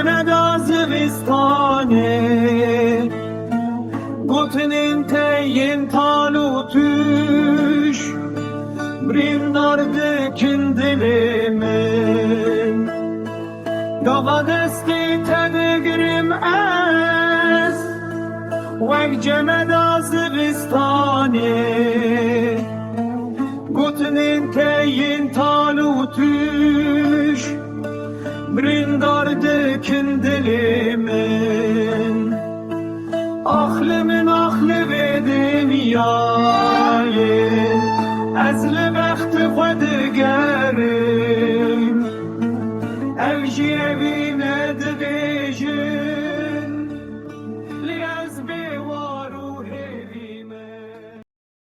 جمنه دازویستانه گوتنین تین تالو توش بریم نارده کندلیمن گاوا دستی تدگریم از وک جمنه دازویستانه گوتنین تین تالو توش برندارdı kindilimin Aklımın aklı ve dünyayı Ezli bekti kodigerim Evciye